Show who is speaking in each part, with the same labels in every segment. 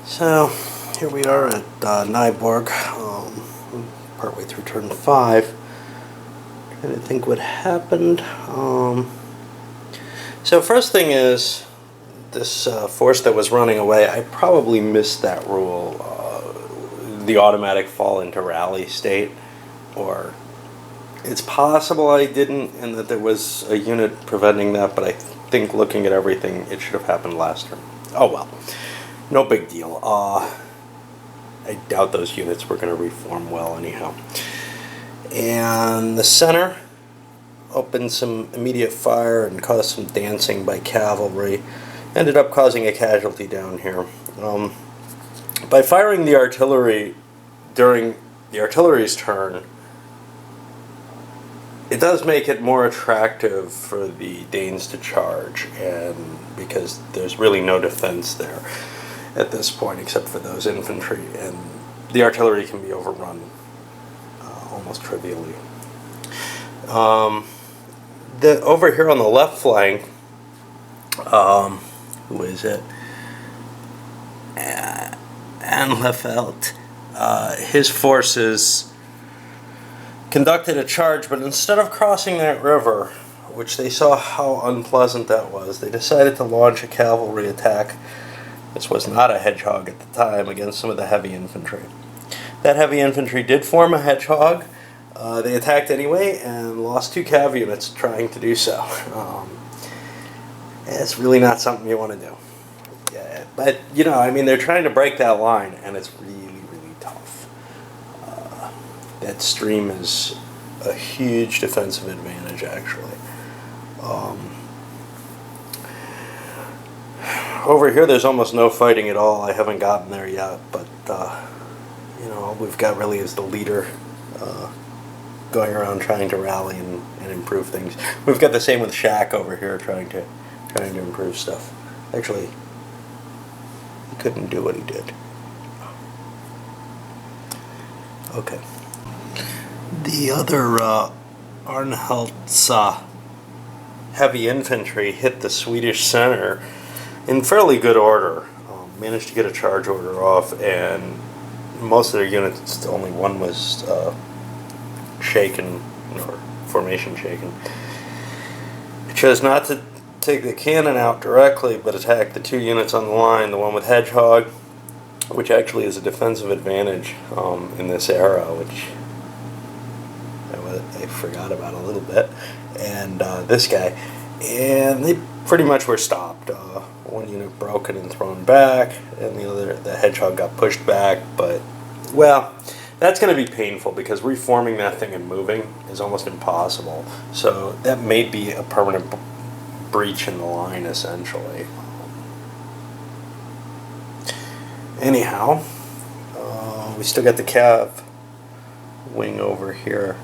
Speaker 1: So here we are at Nyborg, partway through turn 5. Trying to think what happened. So first thing is, this force that was running away, I probably missed that rule, the automatic fall into rally state, or it's possible I didn't and that there was a unit preventing that, but I think looking at everything it should have happened last turn. Oh well. No big deal. I doubt those units were going to reform well anyhow. And the center opened some immediate fire and caused some dancing by cavalry. Ended up causing a casualty down here. By firing the artillery during the artillery's turn, it does make it more attractive for the Danes to charge, and because there's really no defense there at this point except for those infantry, and the artillery can be overrun almost trivially. Over here on the left flank, who is it? Anlefelt. His forces conducted a charge, but instead of crossing that river, which they saw how unpleasant that was, they decided to launch a cavalry attack. This was not a hedgehog at the time, against some of the heavy infantry. That heavy infantry did form a hedgehog. They attacked anyway and lost 2 cav units trying to do so. It's really not something you want to do. Yeah, but, you know, I mean, they're trying to break that line, and it's really, really tough. That stream is a huge defensive advantage, actually. Over here, there's almost no fighting at all. I haven't gotten there yet, but you know, all we've got really is the leader going around trying to rally and improve things. We've got the same with Shack over here, trying to improve stuff. Actually, he couldn't do what he did. Okay. The other Arnhelt's heavy infantry hit the Swedish center in fairly good order. Managed to get a charge order off, and most of their units, only one was shaken, or formation shaken. It chose not to take the cannon out directly, but attack the 2 units on the line, the one with Hedgehog, which actually is a defensive advantage in this era, which I forgot about a little bit, and this guy, and they pretty much were stopped. One unit broken and thrown back, and the Hedgehog got pushed back, but, well, that's going to be painful because reforming that thing and moving is almost impossible. So that may be a permanent breach in the line, essentially. Anyhow, we still got the cav wing over here,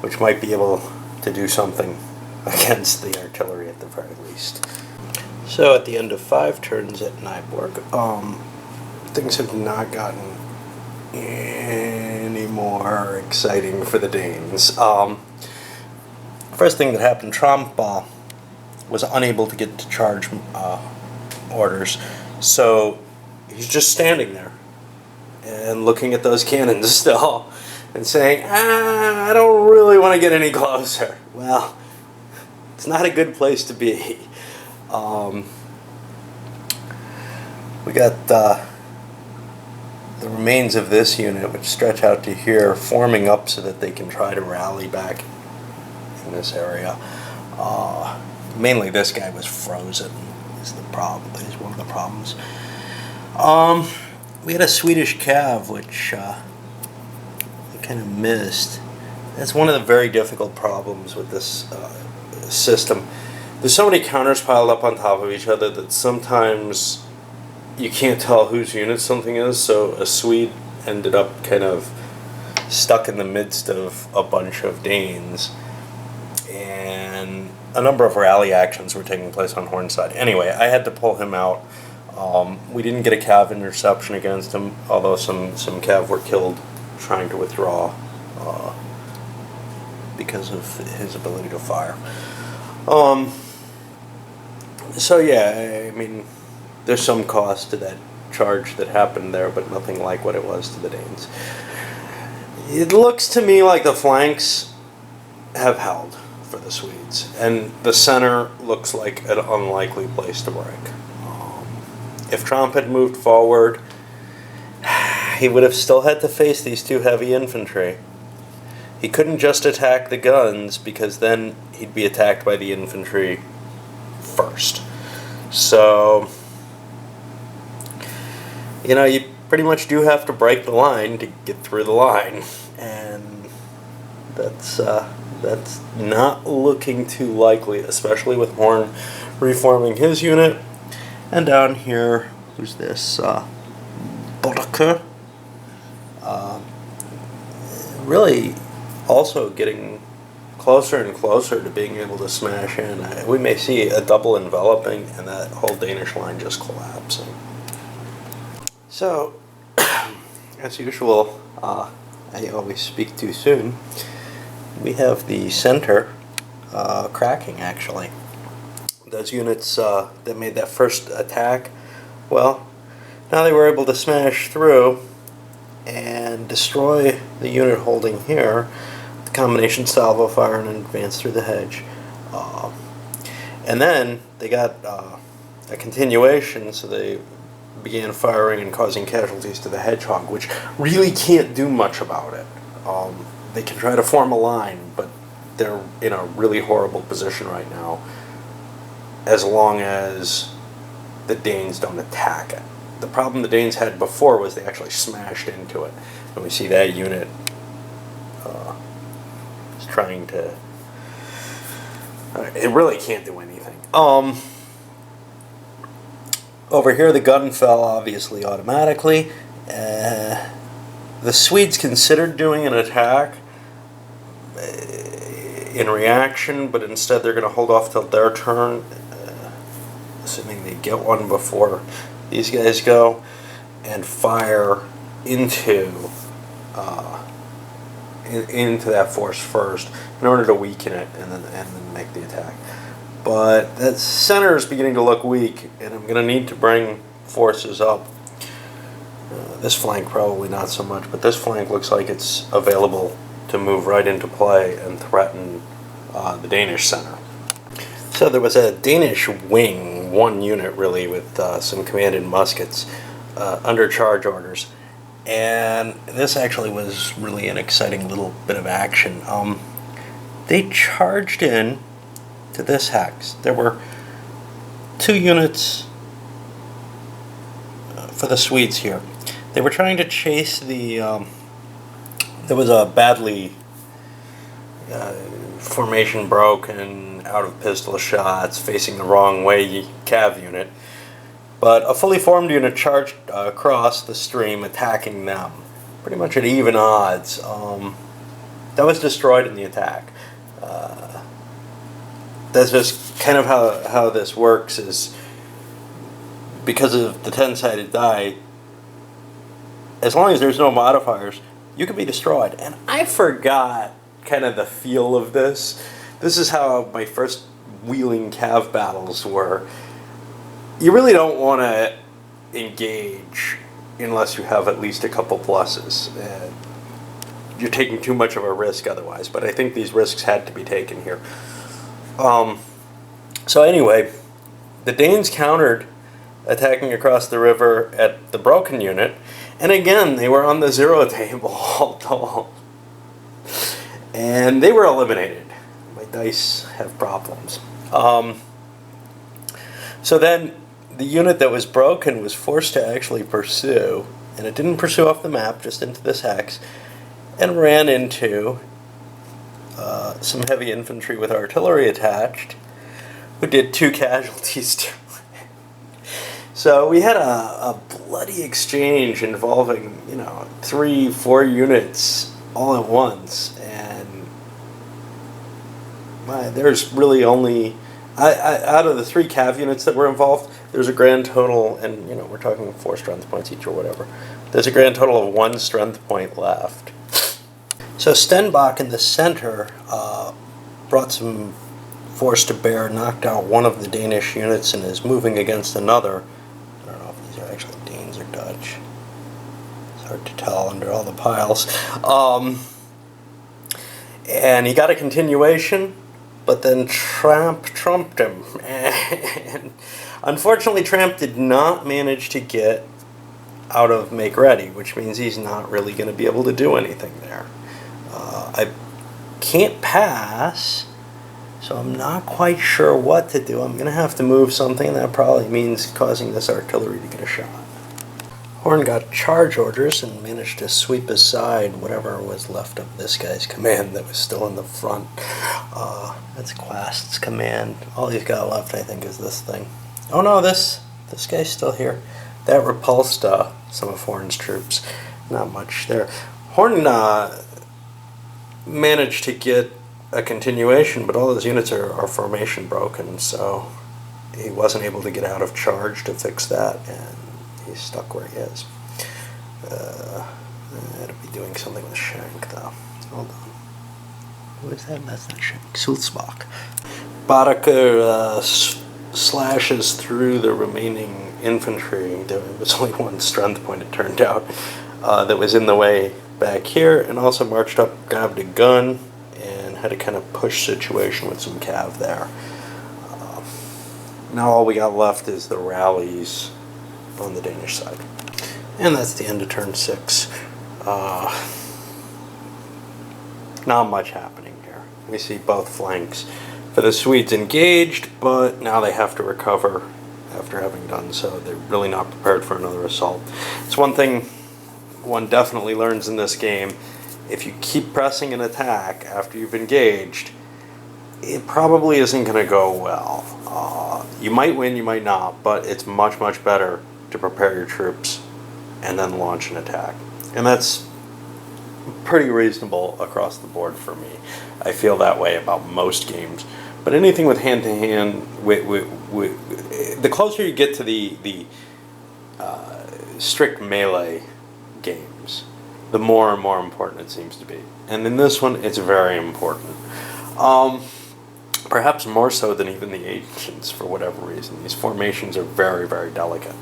Speaker 1: which might be able to do something against the artillery at the very least. So at the end of 5 turns at Nyborg, things have not gotten any more exciting for the Danes. First thing that happened, Trump was unable to get to charge orders, so he's just standing there and looking at those cannons still and saying, I don't really want to get any closer. Well, it's not a good place to be. We got the remains of this unit, which stretch out to here, forming up so that they can try to rally back in this area. Mainly this guy was frozen, is the problem. Is one of the problems. We had a Swedish cav, which I kind of missed. That's one of the very difficult problems with this system. There's so many counters piled up on top of each other that sometimes you can't tell whose unit something is, so a Swede ended up kind of stuck in the midst of a bunch of Danes, and a number of rally actions were taking place on Hornside. Anyway, I had to pull him out. We didn't get a cav interception against him, although some cav were killed trying to withdraw because of his ability to fire. So yeah, I mean, there's some cost to that charge that happened there, but nothing like what it was to the Danes. It looks to me like the flanks have held for the Swedes, and the center looks like an unlikely place to break. If Trump had moved forward, he would have still had to face these two heavy infantry. He couldn't just attack the guns, because then he'd be attacked by the infantry first. So, you pretty much do have to break the line to get through the line, and that's not looking too likely, especially with Horn reforming his unit. And down here, who's this? Bodaka. Really also getting closer and closer to being able to smash in. We may see a double enveloping and that whole Danish line just collapsing. So, as usual, I always speak too soon. We have the center cracking, actually. Those units that made that first attack, well, now they were able to smash through and destroy the unit holding here, the combination salvo fire, and advance through the hedge. And then they got a continuation, so they began firing and causing casualties to the hedgehog, which really can't do much about it. They can try to form a line, but they're in a really horrible position right now, as long as the Danes don't attack it. The problem the Danes had before was they actually smashed into it. And we see that unit is trying to... it really can't do anything. Over here the gun fell, obviously, automatically. The Swedes considered doing an attack in reaction, but instead they're going to hold off till their turn, assuming they get one before these guys go, and fire into that force first in order to weaken it and then make the attack. But that center is beginning to look weak, and I'm going to need to bring forces up. This flank probably not so much, but this flank looks like it's available to move right into play and threaten the Danish center. So there was a Danish wing, one unit really, with some commanded muskets under charge orders. And this actually was really an exciting little bit of action. They charged in to this hex. There were two units for the Swedes here. They were trying to chase the... there was a badly... formation broken, out of pistol shots, facing the wrong way cav unit. But a fully formed unit charged across the stream, attacking them, pretty much at even odds. That was destroyed in the attack. That's just kind of how this works, is because of the 10-sided die, as long as there's no modifiers, you can be destroyed. And I forgot kind of the feel of this. This is how my first wheeling cav battles were. You really don't want to engage unless you have at least a couple pluses. You're taking too much of a risk otherwise, but I think these risks had to be taken here. So anyway, the Danes countered, attacking across the river at the broken unit, and again, they were on the 0 table all told. And they were eliminated. My dice have problems. So then the unit that was broken was forced to actually pursue, and it didn't pursue off the map, just into this hex, and ran into some heavy infantry with artillery attached, who did 2 casualties to it. So we had a bloody exchange involving, 3-4 units all at once, and there's really only, out of the 3 cav units that were involved, there's a grand total, and we're talking 4 strength points each or whatever. There's a grand total of 1 strength point left. So Stenbach in the center brought some force to bear, knocked out one of the Danish units, and is moving against another These are actually Danes or Dutch. It's hard to tell under all the piles. And he got a continuation, but then Tramp trumped him. And unfortunately, Tramp did not manage to get out of Make Ready, which means he's not really going to be able to do anything there. I can't pass, so I'm not quite sure what to do. I'm going to have to move something, and that probably means causing this artillery to get a shot. Horn got charge orders and managed to sweep aside whatever was left of this guy's command that was still in the front. That's Quast's command. All he's got left, I think, is this thing. Oh no, this guy's still here. That repulsed some of Horn's troops. Not much there. Horn managed to get a continuation, but all those units are formation broken, so he wasn't able to get out of charge to fix that, and he's stuck where he is. I'd be doing something with Shank, though. Hold on. Who is that? That's not Shank. Sulzbach. Badaker slashes through the remaining infantry. There was only one strength point, it turned out, that was in the way back here, and also marched up, grabbed a gun, and had a kind of push situation with some cav there. Now all we got left is the rallies on the Danish side. And that's the end of turn 6. Not much happening here. We see both flanks for the Swedes engaged, but now they have to recover after having done so. They're really not prepared for another assault. It's one thing one definitely learns in this game. If you keep pressing an attack after you've engaged, it probably isn't going to go well. You might win, you might not, but it's much, much better to prepare your troops and then launch an attack. And that's pretty reasonable across the board for me. I feel that way about most games. But anything with hand-to-hand, the closer you get to the strict melee games, the more and more important it seems to be. And in this one, it's very important. Perhaps more so than even the ancients, for whatever reason. These formations are very, very delicate.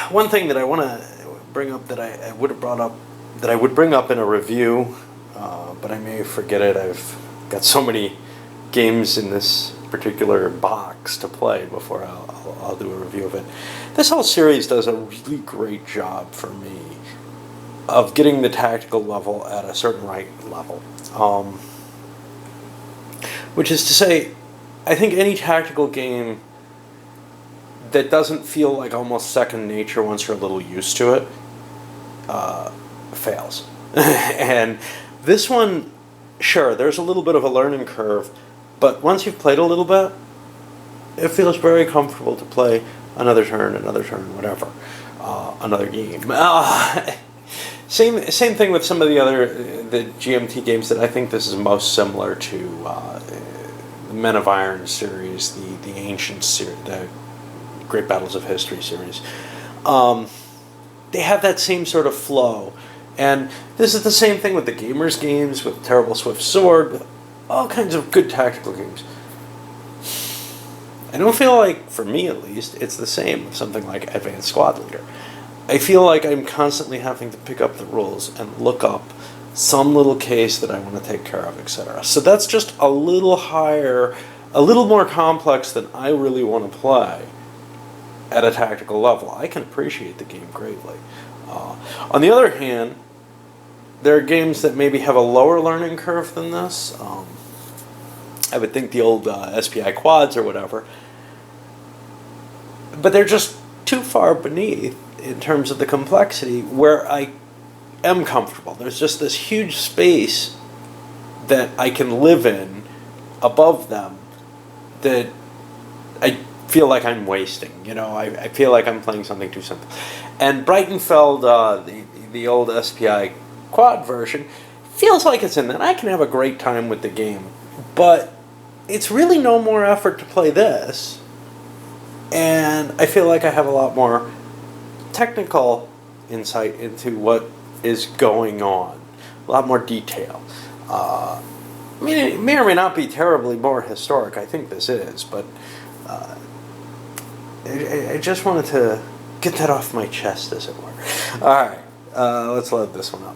Speaker 1: One thing that I want to bring up that I would have brought up, that I would bring up in a review, but I may forget it. I've got so many games in this particular box to play before I'll do a review of it. This whole series does a really great job for me of getting the tactical level at a certain right level. Which is to say, I think any tactical game that doesn't feel like almost second nature once you're a little used to it, fails. And this one, sure, there's a little bit of a learning curve, but once you've played a little bit, it feels very comfortable to play another turn, whatever, another game. Same thing with some of the GMT games that I think this is most similar to the Men of Iron series, the Ancient series, the Great Battles of History series. They have that same sort of flow. And this is the same thing with the Gamers games, with Terrible Swift Sword, with all kinds of good tactical games. I don't feel like, for me at least, it's the same with something like Advanced Squad Leader. I feel like I'm constantly having to pick up the rules and look up some little case that I want to take care of, etc. So that's just a little higher, a little more complex than I really want to play at a tactical level. I can appreciate the game greatly. On the other hand, there are games that maybe have a lower learning curve than this. I would think the old SPI quads or whatever. But they're just too far beneath in terms of the complexity where I am comfortable. There's just this huge space that I can live in above them that I feel like I'm wasting. You know, I feel like I'm playing something too simple. And Breitenfeld, the old SPI quad version, feels like it's in that. I can have a great time with the game, but it's really no more effort to play this. And I feel like I have a lot more technical insight into what is going on. A lot more detail. I mean, it may or may not be terribly more historic. I think this is, but I just wanted to get that off my chest, as it were. All right, let's load this one up.